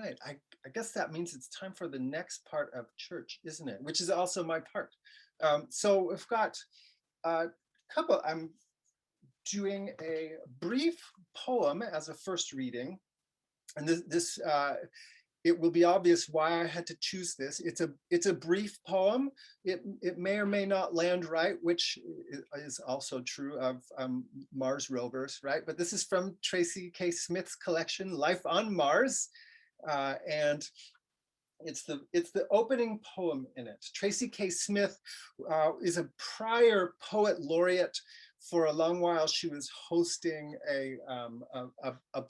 right. I guess that means it's time for the next part of church, isn't it? Which is also my part. So we've got a couple, I'm doing a brief poem as a first reading. And this it will be obvious why I had to choose this. It's a brief poem. It may or may not land right, which is also true of Mars rovers, right? But this is from Tracy K. Smith's collection, Life on Mars. And it's the opening poem in it. Tracy K. Smith is a prior poet laureate. For a long while, she was hosting a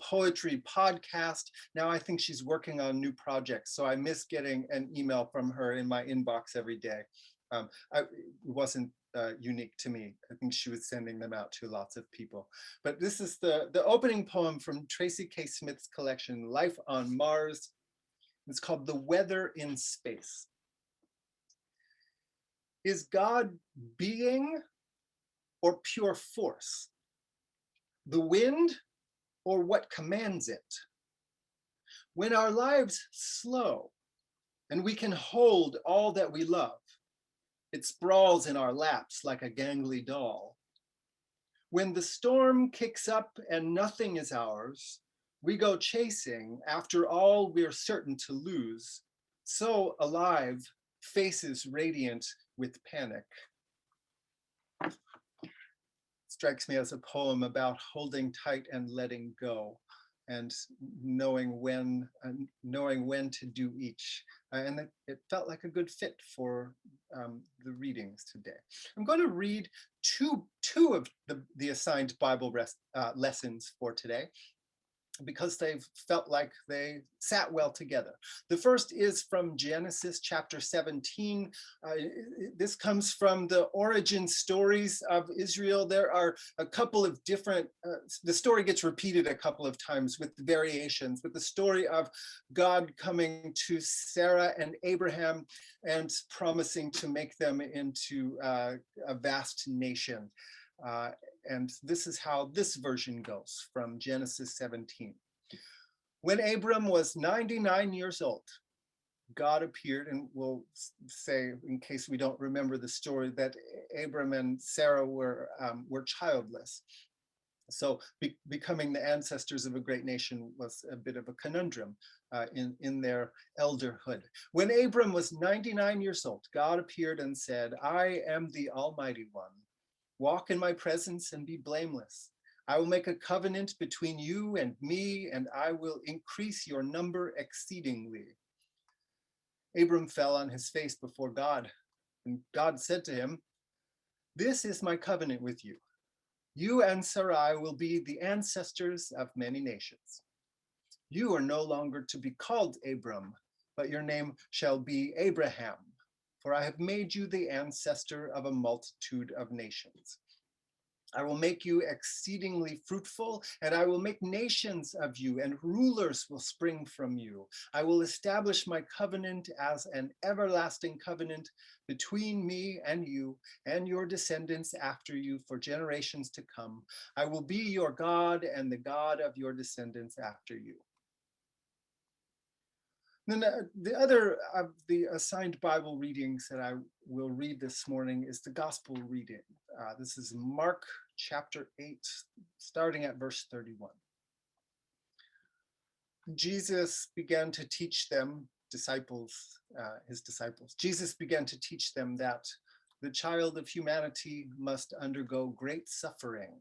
poetry podcast. Now I think she's working on new projects. So I miss getting an email from her in my inbox every day. It wasn't unique to me. I think she was sending them out to lots of people. But this is the opening poem from Tracy K. Smith's collection, Life on Mars. It's called The Weather in Space. Is God being or pure force? The wind or what commands it? When our lives slow and we can hold all that we love, it sprawls in our laps like a gangly doll. When the storm kicks up and nothing is ours, we go chasing after all we're certain to lose. So alive, faces radiant with panic. Strikes me as a poem about holding tight and letting go, and knowing when to do each. And it felt like a good fit for the readings today. I'm going to read two of the assigned Bible lessons for today, because they've felt like they sat well together. The first is from Genesis chapter 17. This comes from the origin stories of Israel. There are a couple of different, the story gets repeated a couple of times with variations, with the story of God coming to Sarah and Abraham and promising to make them into a vast nation. And this is how this version goes from Genesis 17. When Abram was 99 years old, God appeared, and we'll say, in case we don't remember the story, that Abram and Sarah were childless. So becoming the ancestors of a great nation was a bit of a conundrum in their elderhood. When Abram was 99 years old, God appeared and said, I am the Almighty One. Walk in my presence and be blameless. I will make a covenant between you and me, and I will increase your number exceedingly. Abram fell on his face before God, and God said to him, this is my covenant with you. You and Sarai will be the ancestors of many nations. You are no longer to be called Abram, but your name shall be Abraham, for I have made you the ancestor of a multitude of nations. I will make you exceedingly fruitful, and I will make nations of you, and rulers will spring from you. I will establish my covenant as an everlasting covenant between me and you and your descendants after you for generations to come. I will be your God and the God of your descendants after you. Then the other of the assigned Bible readings that I will read this morning is the gospel reading. This is Mark chapter 8, starting at verse 31. Jesus began to teach them, his disciples. Jesus began to teach them that the child of humanity must undergo great suffering,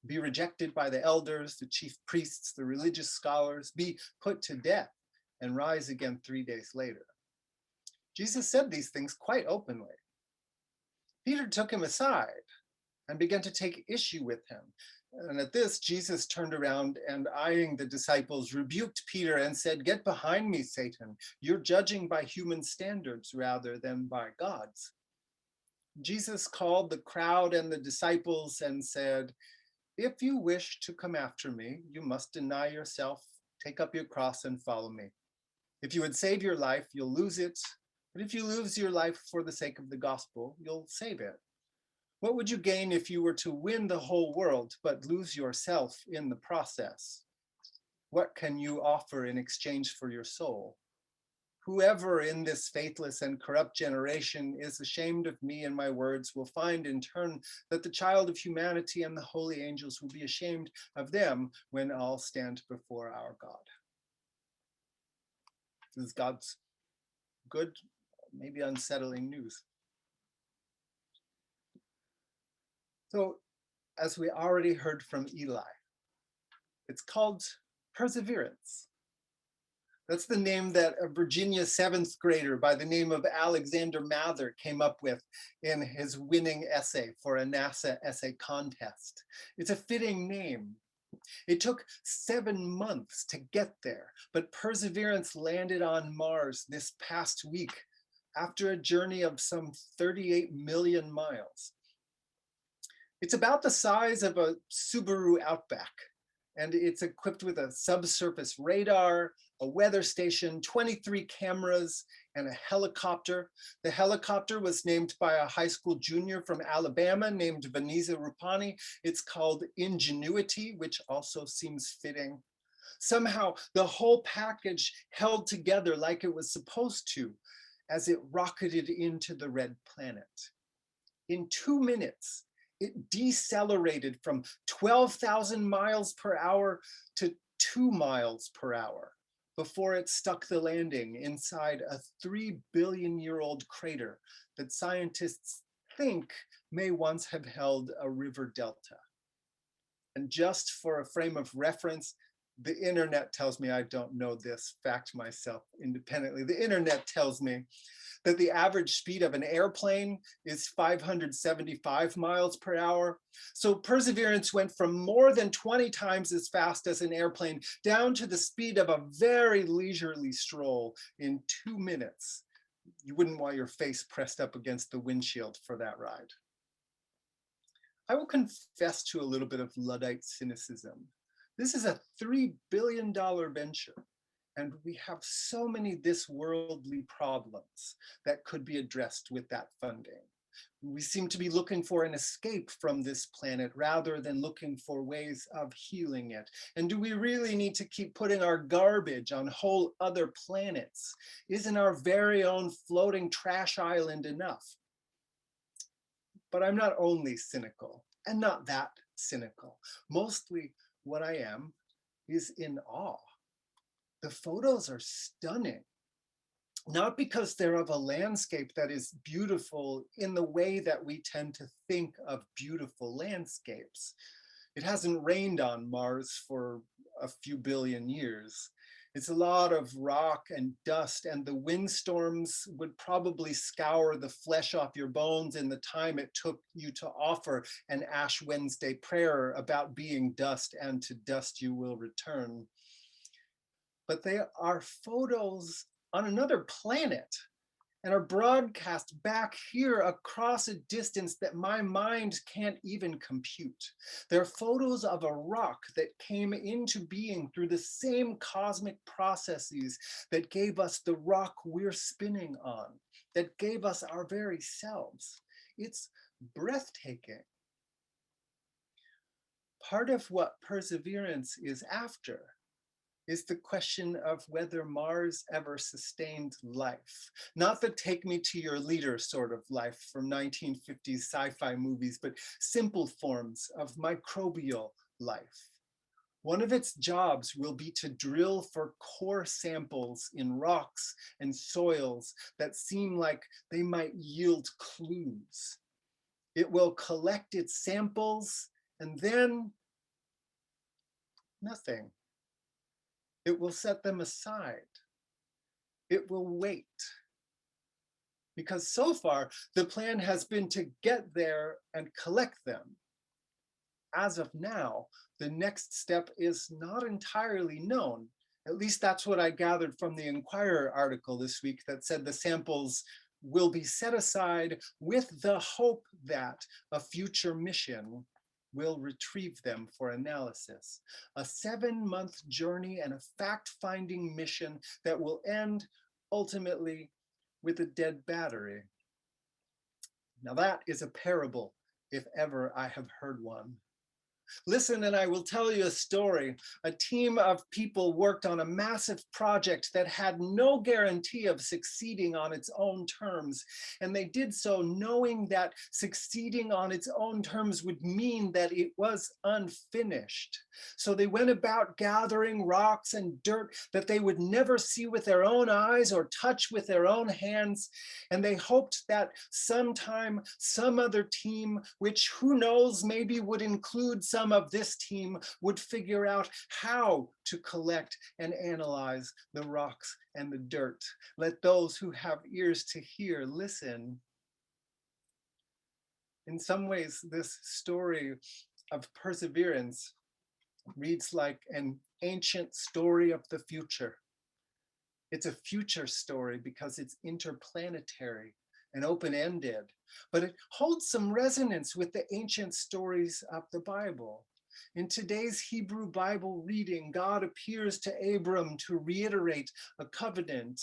be rejected by the elders, the chief priests, the religious scholars, be put to death, and rise again 3 days later. Jesus said these things quite openly. Peter took him aside and began to take issue with him. And at this, Jesus turned around and, eyeing the disciples, rebuked Peter and said, get behind me, Satan. You're judging by human standards rather than by God's. Jesus called the crowd and the disciples and said, if you wish to come after me, you must deny yourself, take up your cross and follow me. If you would save your life, you'll lose it. But if you lose your life for the sake of the gospel, you'll save it. What would you gain if you were to win the whole world, but lose yourself in the process? What can you offer in exchange for your soul? Whoever in this faithless and corrupt generation is ashamed of me and my words will find in turn that the child of humanity and the holy angels will be ashamed of them when all stand before our God. This is God's good, maybe unsettling news. So, as we already heard from Eli, it's called perseverance. That's the name that a Virginia seventh grader by the name of Alexander Mather came up with in his winning essay for a NASA essay contest. It's a fitting name. It took 7 months to get there, but Perseverance landed on Mars this past week after a journey of some 38 million miles. It's about the size of a Subaru Outback, and it's equipped with a subsurface radar, a weather station, 23 cameras, and a helicopter. The helicopter was named by a high school junior from Alabama named Vanessa Rupani. It's called Ingenuity, which also seems fitting. Somehow, the whole package held together like it was supposed to as it rocketed into the red planet. In 2 minutes, it decelerated from 12,000 miles per hour to 2 miles per hour before it stuck the landing inside a 3 billion-year-old crater that scientists think may once have held a river delta. And just for a frame of reference, the internet tells me I don't know this fact myself independently. The internet tells me that the average speed of an airplane is 575 miles per hour. So Perseverance went from more than 20 times as fast as an airplane down to the speed of a very leisurely stroll in 2 minutes. You wouldn't want your face pressed up against the windshield for that ride. I will confess to a little bit of Luddite cynicism. This is a $3 billion venture. And we have so many this worldly problems that could be addressed with that funding. We seem to be looking for an escape from this planet rather than looking for ways of healing it. And do we really need to keep putting our garbage on whole other planets? Isn't our very own floating trash island enough? But I'm not only cynical, and not that cynical. Mostly what I am is in awe. The photos are stunning, not because they're of a landscape that is beautiful in the way that we tend to think of beautiful landscapes. It hasn't rained on Mars for a few billion years. It's a lot of rock and dust, and the windstorms would probably scour the flesh off your bones in the time it took you to offer an Ash Wednesday prayer about being dust, and to dust you will return. But they are photos on another planet and are broadcast back here across a distance that my mind can't even compute. They're photos of a rock that came into being through the same cosmic processes that gave us the rock we're spinning on, that gave us our very selves. It's breathtaking. Part of what Perseverance is after is the question of whether Mars ever sustained life. Not the take me to your leader sort of life from 1950s sci-fi movies, but simple forms of microbial life. One of its jobs will be to drill for core samples in rocks and soils that seem like they might yield clues. It will collect its samples and then nothing. It will set them aside. It will wait. Because so far, the plan has been to get there and collect them. As of now, the next step is not entirely known. At least that's what I gathered from the Inquirer article this week that said the samples will be set aside with the hope that a future mission will retrieve them for analysis. A 7-month journey and a fact-finding mission that will end ultimately with a dead battery. Now that is a parable, if ever I have heard one. Listen, and I will tell you a story. A team of people worked on a massive project that had no guarantee of succeeding on its own terms. And they did so knowing that succeeding on its own terms would mean that it was unfinished. So they went about gathering rocks and dirt that they would never see with their own eyes or touch with their own hands. And they hoped that sometime some other team, which who knows, maybe would include some of this team, would figure out how to collect and analyze the rocks and the dirt. Let those who have ears to hear listen. In some ways, this story of perseverance reads like an ancient story of the future. It's a future story because it's interplanetary and open-ended, but it holds some resonance with the ancient stories of the Bible. In today's Hebrew Bible reading, God appears to Abram to reiterate a covenant.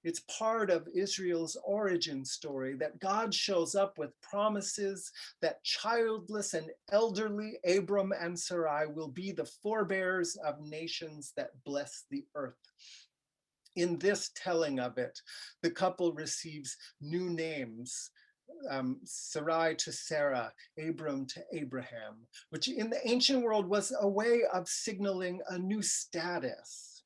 It's part of Israel's origin story that God shows up with promises that childless and elderly Abram and Sarai will be the forebears of nations that bless the earth. In this telling of it, the couple receives new names, Sarai to Sarah, Abram to Abraham, which in the ancient world was a way of signaling a new status.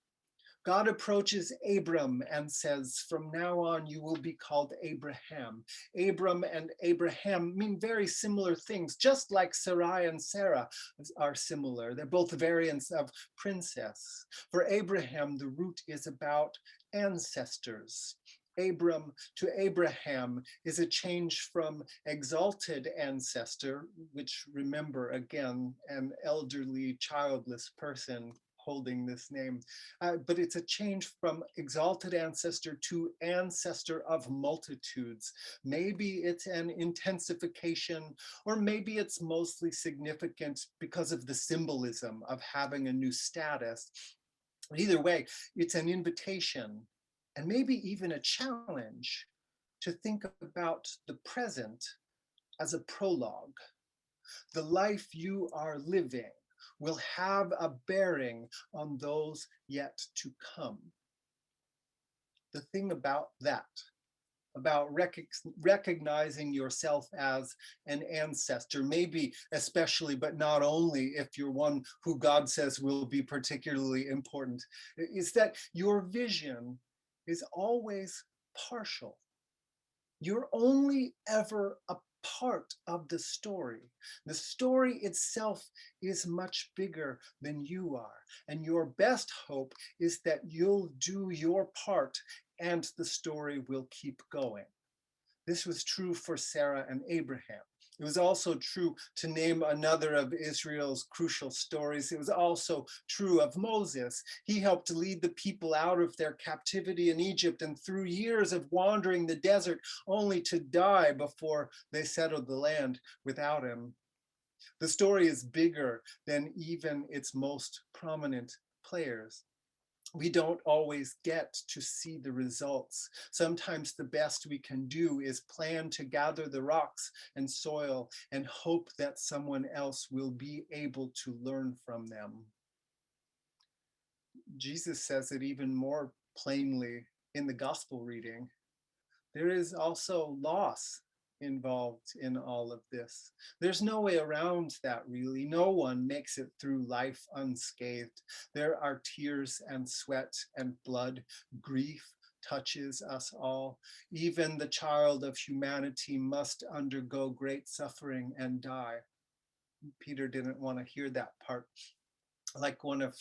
God approaches Abram and says, from now on, you will be called Abraham. Abram and Abraham mean very similar things, just like Sarai and Sarah are similar. They're both variants of princess. For Abraham, the root is about ancestors. Abram to Abraham is a change from exalted ancestor, which remember again, an elderly childless person holding this name, but it's a change from exalted ancestor to ancestor of multitudes. Maybe it's an intensification, or maybe it's mostly significant because of the symbolism of having a new status. Either way, it's an invitation and maybe even a challenge to think about the present as a prologue. The life you are living will have a bearing on those yet to come. The thing about that, about recognizing yourself as an ancestor, maybe especially, but not only if you're one who God says will be particularly important, is that your vision is always partial. You're only ever a part of the story. The story itself is much bigger than you are. And your best hope is that you'll do your part and the story will keep going. This was true for Sarah and Abraham. It was also true, to name another of Israel's crucial stories, it was also true of Moses. He helped lead the people out of their captivity in Egypt and through years of wandering the desert only to die before they settled the land without him. The story is bigger than even its most prominent players. We don't always get to see the results. Sometimes the best we can do is plan to gather the rocks and soil and hope that someone else will be able to learn from them. Jesus says it even more plainly in the gospel reading. There is also loss involved in all of this. There's no way around that, really. No one makes it through life unscathed. There are tears and sweat and blood. Grief touches us all. Even the child of humanity must undergo great suffering and die. Peter didn't want to hear that part. Like one of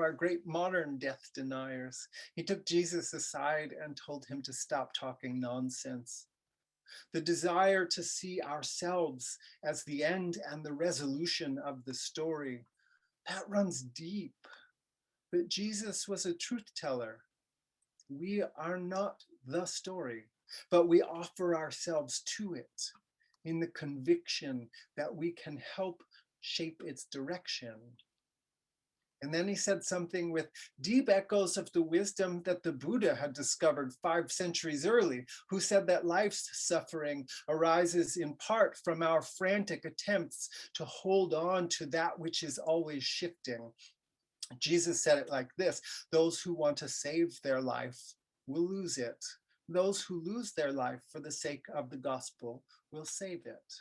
our great modern death deniers. He took Jesus aside and told him to stop talking nonsense. The desire to see ourselves as the end and the resolution of the story, that runs deep. But Jesus was a truth teller. We are not the story, but we offer ourselves to it in the conviction that we can help shape its direction. And then he said something with deep echoes of the wisdom that the Buddha had discovered 5 centuries early, who said that life's suffering arises in part from our frantic attempts to hold on to that which is always shifting. Jesus said it like this: those who want to save their life will lose it. Those who lose their life for the sake of the gospel will save it.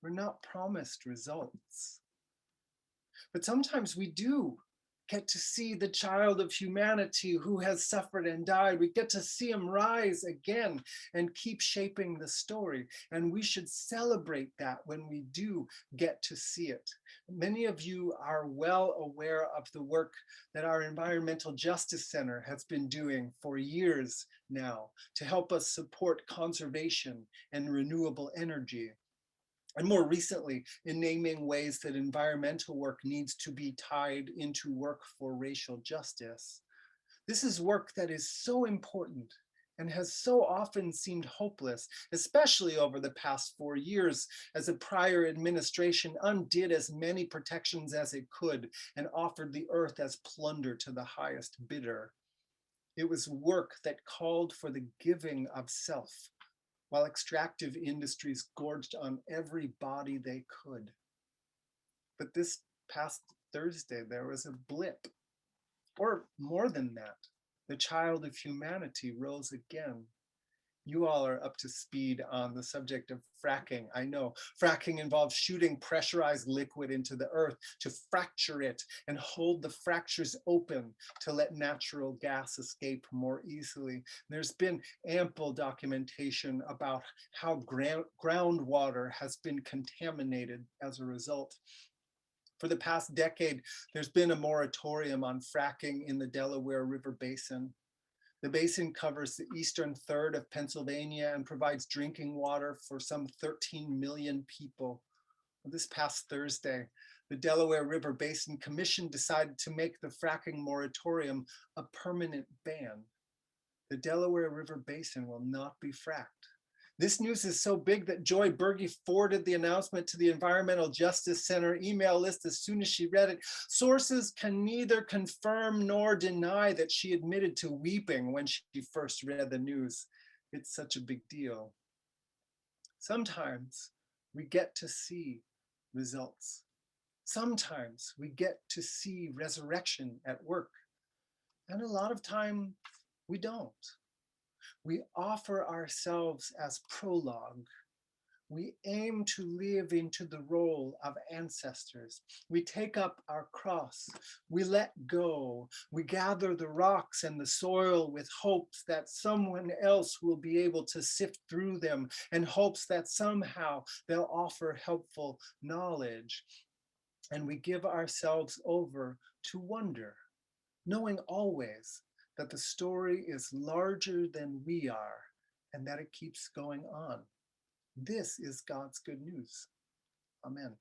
We're not promised results. But sometimes we do get to see the child of humanity who has suffered and died. We get to see him rise again and keep shaping the story. And we should celebrate that when we do get to see it. Many of you are well aware of the work that our Environmental Justice Center has been doing for years now to help us support conservation and renewable energy. And more recently, in naming ways that environmental work needs to be tied into work for racial justice. This is work that is so important and has so often seemed hopeless, especially over the past 4 years, as the prior administration undid as many protections as it could and offered the earth as plunder to the highest bidder. It was work that called for the giving of self, while extractive industries gorged on every body they could. But this past Thursday, there was a blip, or more than that. The child of humanity rose again. You all are up to speed on the subject of fracking. I know fracking involves shooting pressurized liquid into the earth to fracture it and hold the fractures open to let natural gas escape more easily. There's been ample documentation about how groundwater has been contaminated as a result. For the past decade, there's been a moratorium on fracking in the Delaware River Basin. The basin covers the eastern third of Pennsylvania and provides drinking water for some 13 million people. This past Thursday, the Delaware River Basin Commission decided to make the fracking moratorium a permanent ban. The Delaware River Basin will not be fracked. This news is so big that Joy Berge forwarded the announcement to the Environmental Justice Center email list as soon as she read it. Sources can neither confirm nor deny that she admitted to weeping when she first read the news. It's such a big deal. Sometimes we get to see results. Sometimes we get to see resurrection at work. And a lot of time we don't. We offer ourselves as prologue. We aim to live into the role of ancestors. We take up our cross. We let go. We gather the rocks and the soil with hopes that someone else will be able to sift through them and hopes that somehow they'll offer helpful knowledge. And we give ourselves over to wonder, knowing always that the story is larger than we are and that it keeps going on. This is God's good news. Amen.